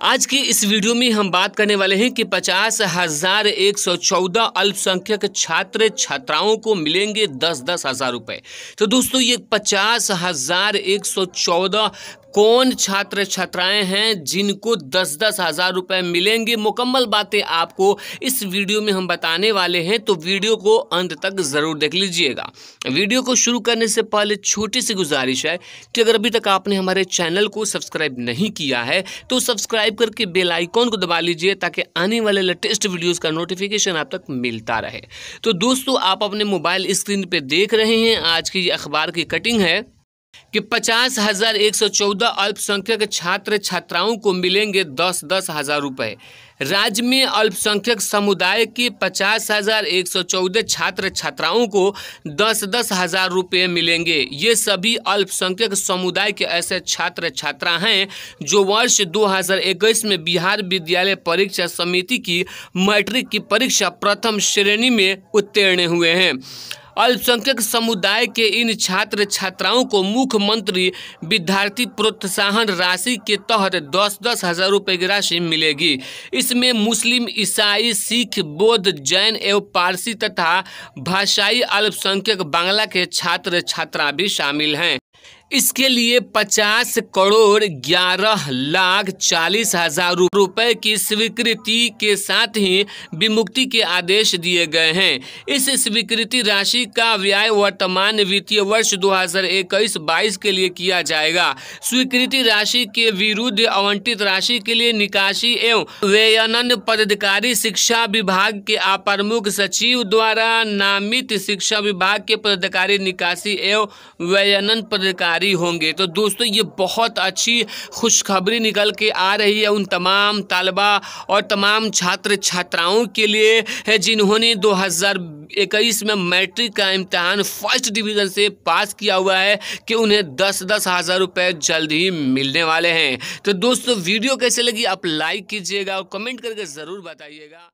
आज की इस वीडियो में हम बात करने वाले हैं कि 50,114 अल्पसंख्यक छात्र छात्राओं को मिलेंगे 10-10 हज़ार रुपये। तो दोस्तों ये 50,114 कौन छात्र छात्राएं हैं जिनको 10-10 हज़ार रुपये मिलेंगे, मुकम्मल बातें आपको इस वीडियो में हम बताने वाले हैं। तो वीडियो को अंत तक ज़रूर देख लीजिएगा। वीडियो को शुरू करने से पहले छोटी सी गुजारिश है कि अगर अभी तक आपने हमारे चैनल को सब्सक्राइब नहीं किया है तो सब्सक्राइब करके बेल आइकॉन को दबा लीजिए ताकि आने वाले लेटेस्ट वीडियोस का नोटिफिकेशन आप तक मिलता रहे। तो दोस्तों आप अपने मोबाइल स्क्रीन पे देख रहे हैं आज की अखबार की कटिंग है कि 50,114 अल्पसंख्यक छात्र छात्राओं को मिलेंगे 10-10 हज़ार रुपये। राज्य में अल्पसंख्यक समुदाय के 50,114 छात्र छात्राओं को 10-10 हज़ार रुपये मिलेंगे। ये सभी अल्पसंख्यक समुदाय के ऐसे छात्र छात्रा हैं जो वर्ष 2021 में बिहार विद्यालय परीक्षा समिति की मैट्रिक की परीक्षा प्रथम श्रेणी में उत्तीर्ण हुए हैं। अल्पसंख्यक समुदाय के इन छात्र छात्राओं को मुख्यमंत्री विद्यार्थी प्रोत्साहन राशि के तहत 10-10 हज़ार रुपये की राशि मिलेगी। इसमें मुस्लिम, ईसाई, सिख, बौद्ध, जैन एवं पारसी तथा भाषाई अल्पसंख्यक बांग्ला के छात्र छात्रा भी शामिल हैं। इसके लिए 50,11,40,000 रुपए की स्वीकृति के साथ ही विमुक्ति के आदेश दिए गए हैं। इस स्वीकृति राशि का व्यय वर्तमान वित्तीय वर्ष 2021-22 के लिए किया जाएगा। स्वीकृति राशि के विरुद्ध आवंटित राशि के लिए निकासी एवं व्ययन पदाधिकारी शिक्षा विभाग के अपर सचिव द्वारा नामित शिक्षा विभाग के पदाधिकारी निकासी एवं व्ययन पदाधिकारी होंगे। तो दोस्तों ये बहुत अच्छी खुशखबरी निकल के आ रही है उन तमाम तालबा और तमाम छात्र छात्राओं के लिए है जिन्होंने 2021 में मैट्रिक का इम्तिहान फर्स्ट डिवीज़न से पास किया हुआ है कि उन्हें 10-10 हज़ार रुपये जल्द ही मिलने वाले हैं। तो दोस्तों वीडियो कैसे लगी आप लाइक कीजिएगा और कमेंट करके ज़रूर बताइएगा।